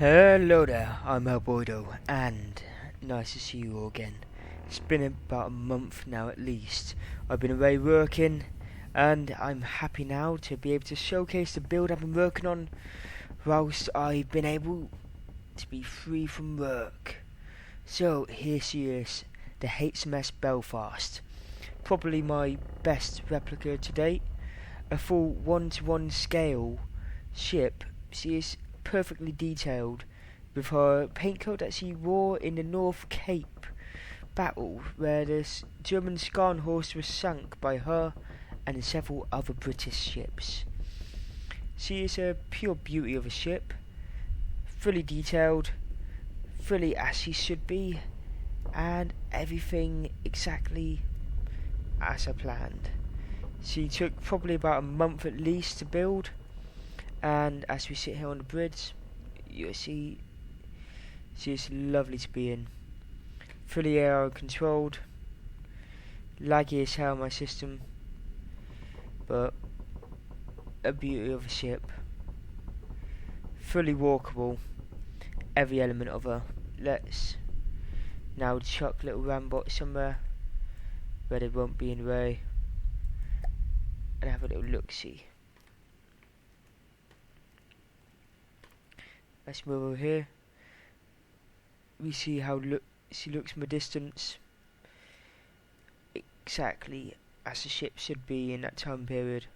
Hello there, I'm elboydo, and nice to see you all again. It's been about a month now at least. I've been away working, and I'm happy now to be able to showcase the build I've been working on whilst I've been able to be free from work. So here she is, the HMS Belfast. Probably my best replica to date. A full 1-to-1 scale ship. She is perfectly detailed with her paint coat that she wore in the North Cape battle, where the German Scharnhorst was sunk by her and several other British ships. She is a pure beauty of a ship, fully detailed, fully as she should be, and everything exactly as I planned. She took probably about a month at least to build, and as we sit here on the bridge, you see she is lovely to be in. Fully air controlled, laggy as hell my system, but a beauty of a ship. Fully walkable, every element of her. Let's now chuck little rambots somewhere where they won't be in the way and have a little look-see. Let's move over here. We see how she looks from a distance, exactly as the ship should be in that time period.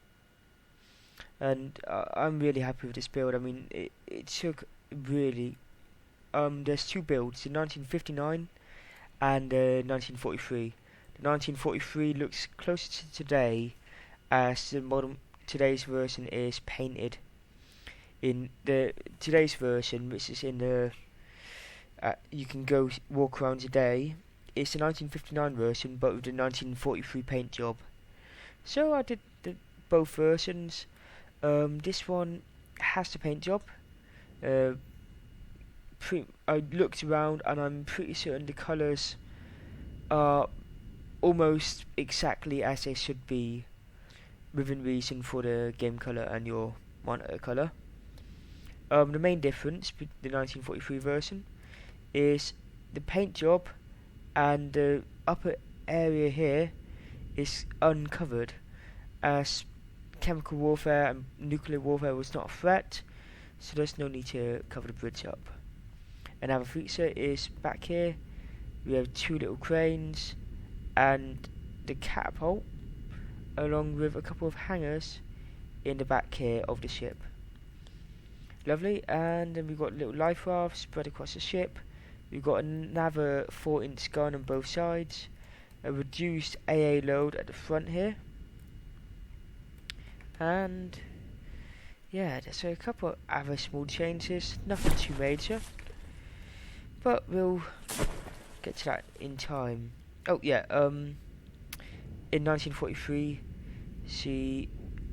And I'm really happy with this build. I mean, it took really. There's two builds: the 1959 and the 1943. The 1943 looks closer to today, as the modern today's version is painted. In the today's version, which is in the you can go walk around today, it's the 1959 version but with the 1943 paint job. So I did both versions. This one has the paint job. I looked around and I'm pretty certain the colours are almost exactly as they should be, within reason for the game colour and your monitor colour. The main difference with the 1943 version is the paint job and the upper area here is uncovered, as chemical warfare and nuclear warfare was not a threat, so there's no need to cover the bridge up. And our feature is back here. We have two little cranes and the catapult, along with a couple of hangars in the back here of the ship. Lovely. And then we've got little life rafts spread across the ship. We've got another 4-inch gun on both sides, a reduced AA load at the front here, and yeah, there's a couple of other small changes, nothing too major, but we'll get to that in time. Oh yeah, in 1943,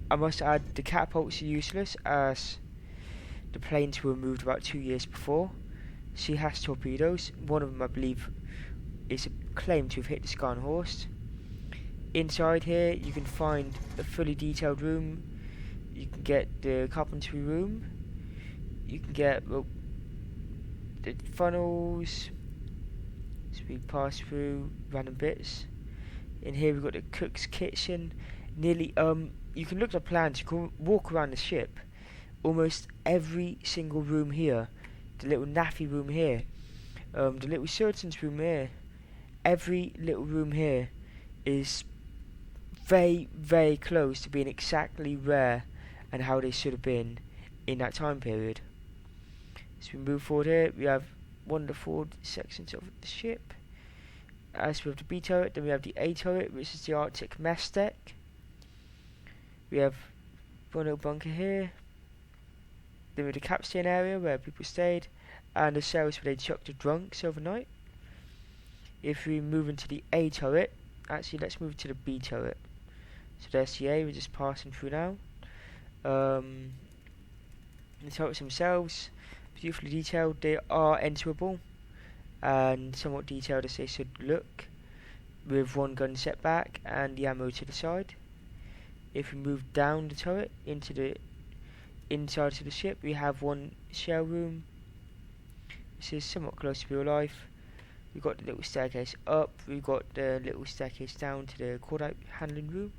I must add, the catapults are useless as the planes were moved about 2 years before. She has torpedoes. One of them, I believe, is claimed to have hit the Scharnhorst. Inside here, you can find a fully detailed room. You can get the carpentry room. You can get the funnels. So we pass through random bits. In here, we've got the cook's kitchen. Nearly, you can look at the plans. You can walk around the ship. Almost every single room here. The little naffy room here, the little surgeon's room here, every little room here is very, very close to being exactly where and how they should have been in that time period. As we move forward here, we have one of the forward sections of the ship. As we have the B turret, then we have the A turret, which is the Arctic mess deck. We have one little bunker here. Then we have the capstan area where people stayed, and the cells where they chucked the drunks overnight. If we move into the A turret, actually let's move to the B turret. So there's the A, we're just passing through now. The turrets themselves, beautifully detailed, they are enterable, and somewhat detailed as they should look, with one gun set back and the ammo to the side. If we move down the turret into the inside of the ship, we have one shell room, This is somewhat close to real life. We've got the little staircase up. We've got the little staircase down to the call-out handling room.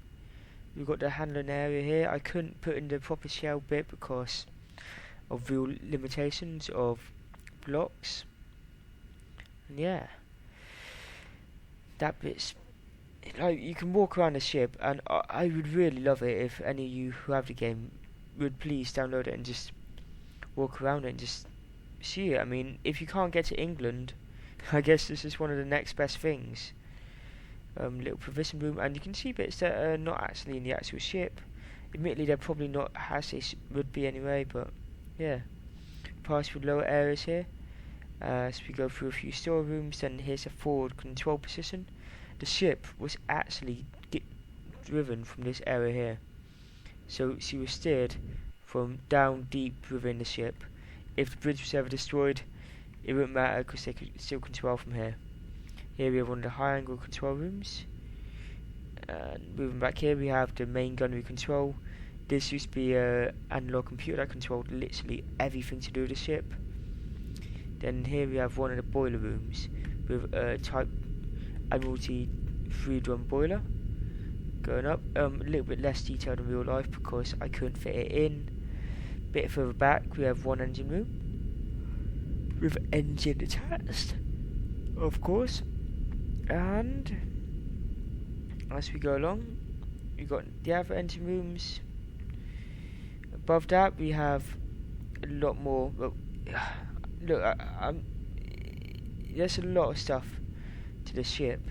We've got the handling area here. I couldn't put in the proper shell bit because of real limitations of blocks. And yeah, that bit's like, you can walk around the ship, and I would really love it if any of you who have the game would please download it and just walk around it and just see it. I mean, if you can't get to England, I guess this is one of the next best things. Little provision room, and you can see bits that are not actually in the actual ship. Admittedly, they're probably not as they would be anyway, but yeah. Pass with lower areas here. So we go through a few storerooms, then here's a forward control position. The ship was actually driven from this area here. So she was steered from down deep within the ship. If the bridge was ever destroyed, it wouldn't matter because they could still control from here. Here we have one of the high angle control rooms. And moving back here we have the main gunnery control. This used to be an analog computer that controlled literally everything to do with the ship. Then here we have one of the boiler rooms with a Type Admiralty 3-drum boiler. Going up, a little bit less detailed in real life because I couldn't fit it in. Bit further back we have one engine room with engine attached, of course. And as we go along, we've got the other engine rooms. Above that we have a lot more. Well, look, there's a lot of stuff to the ship.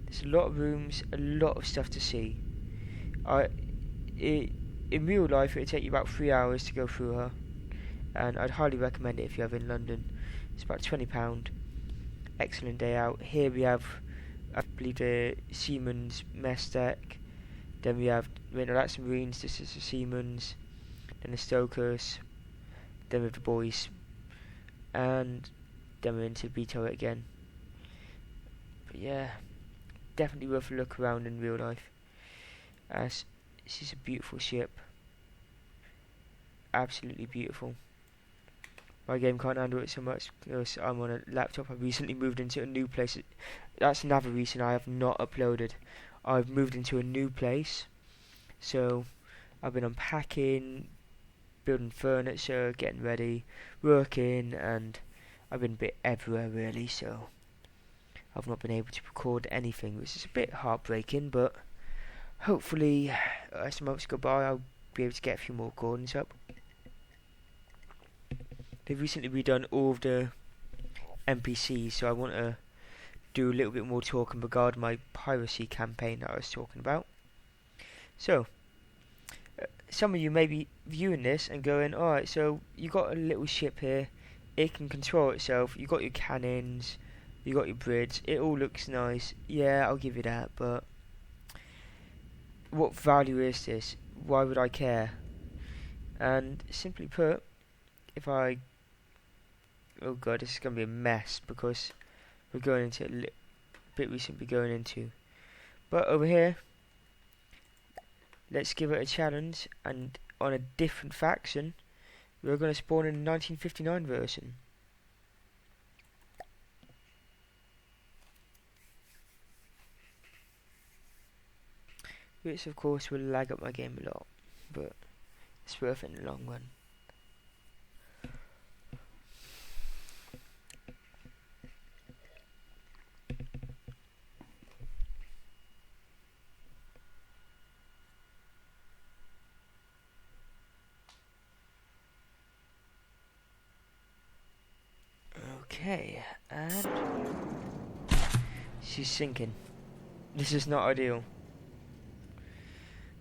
There's a lot of rooms, a lot of stuff to see. In real life, it would take you about 3 hours to go through her, and I'd highly recommend it if you have in London. It's about £20. Excellent day out. Here we have, I believe, the Seaman's mess deck. Then we have, that's the Marines. This is the Seaman's. Then the Stokers. Then we have the boys, and then we're into the B turret again. But yeah, definitely worth a look around in real life, as this is a beautiful ship. Absolutely beautiful. My game can't handle it so much because I'm on a laptop. I recently moved into a new place. That's another reason I have not uploaded. I've moved into a new place, so I've been unpacking, building furniture, getting ready, working, and I've been a bit everywhere really, so I've not been able to record anything, which is a bit heartbreaking, but hopefully as the months go by I'll be able to get a few more recordings up. They've recently redone all of the NPCs, so I want to do a little bit more talking regarding my piracy campaign that I was talking about. So, some of you may be viewing this and going, alright, so you got a little ship here, it can control itself, you got your cannons, you got your bridge, it all looks nice, yeah, I'll give you that, but what value is this? Why would I care? And simply put, if I... oh god, this is going to be a mess because we're going into a bit we shouldn't be going into. But over here, let's give it a challenge, and on a different faction, we're going to spawn in the 1959 version. Which of course will lag up my game a lot, but it's worth it in the long run. Okay, and she's sinking. This is not ideal.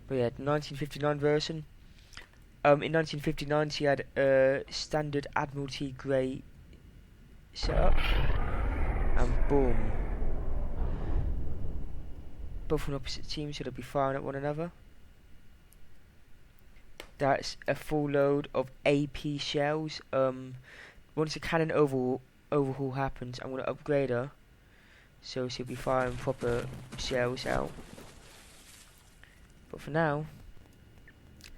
But yeah, the 1959 version. In 1959 she had a standard Admiralty grey setup, and boom. Both on opposite teams, so they'll be firing at one another. That's a full load of AP shells. Once the cannon overhaul happens, I'm going to upgrade her, so she'll be firing proper shells out. But for now,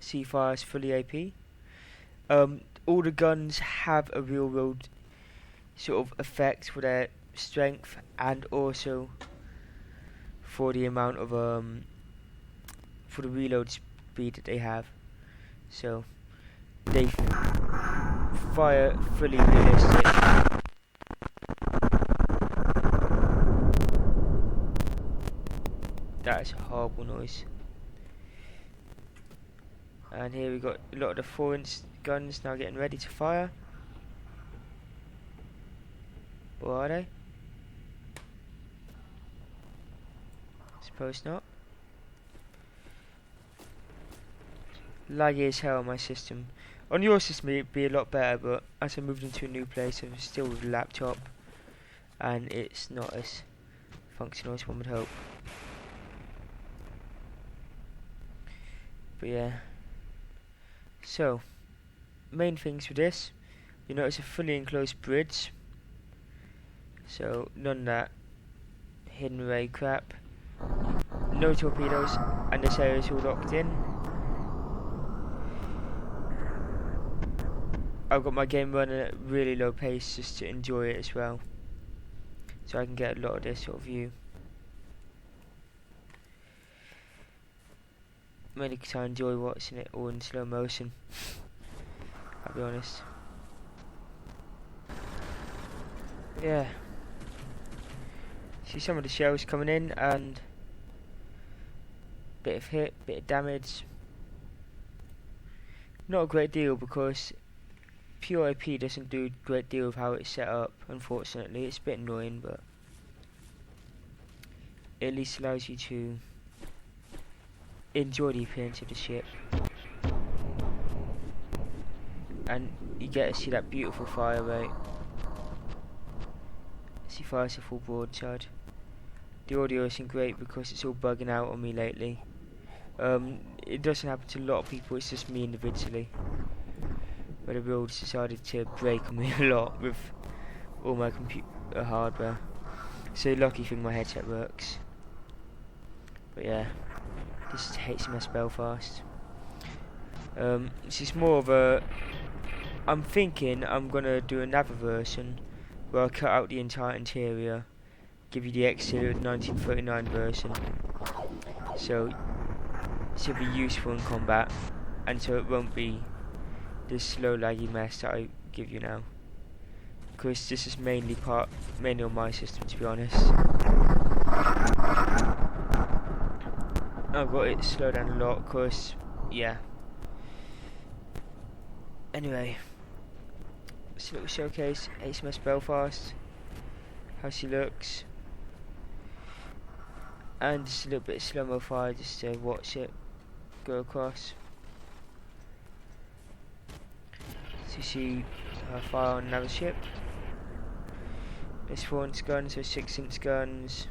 Seafire is fully AP. All the guns have a real world sort of effect for their strength, and also for the amount of for the reload speed that they have. So they fire fully realistic. That is a horrible noise. And here we got a lot of the 4-inch guns now getting ready to fire. Or are they? Suppose not. Laggy as hell on my system. On your system it'd be a lot better, but as I moved into a new place I'm still with a laptop and it's not as functional as one would hope. But yeah. So, main things for this, you notice a fully enclosed bridge. So none of that hidden array crap. No torpedoes, and this area is all locked in. I've got my game running at really low pace just to enjoy it as well, so I can get a lot of this sort of view. Mainly because I enjoy watching it all in slow motion. I'll be honest. Yeah. See some of the shells coming in, and bit of hit, bit of damage. Not a great deal because pure IP doesn't do a great deal of how it's set up, unfortunately. It's a bit annoying, but it at least allows you to enjoy the appearance of the ship. And you get to see that beautiful fire rate. As he fires a full broadside. The audio isn't great because it's all bugging out on me lately. It doesn't happen to a lot of people, it's just me individually. But the build's decided to break on me a lot with all my computer hardware. So lucky thing my headset works. But yeah, this is HMS Belfast. This is more of a... I'm thinking I'm gonna do another version where I cut out the entire interior, give you the exterior 1939 version. So this will be useful in combat, and so it won't be this slow laggy mess that I give you now, because this is mainly on my system, to be honest. I've got it slow down a lot because yeah. Anyway, this little showcase, HMS Belfast, how she looks, and just a little bit of slow-mo fire just to watch it go across. So you see her fire on another ship. There's 4-inch guns, there's 6-inch guns,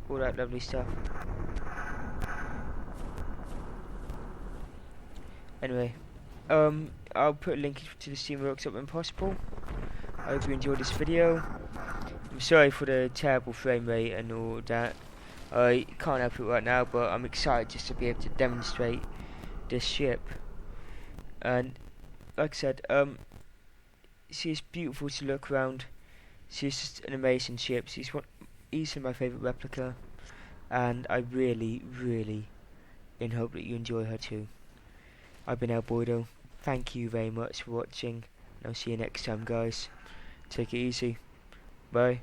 all that lovely stuff. Anyway, I'll put a link to the Steam Workshop when possible. I hope you enjoyed this video. I'm sorry for the terrible frame rate and all that. I can't help it right now, but I'm excited just to be able to demonstrate this ship. And like I said, she's beautiful to look around. She's just an amazing ship. She's easily my favourite replica, and I really hope that you enjoy her too. I've been elboydo. Thank you very much for watching, and I'll see you next time, guys. Take it easy. Bye.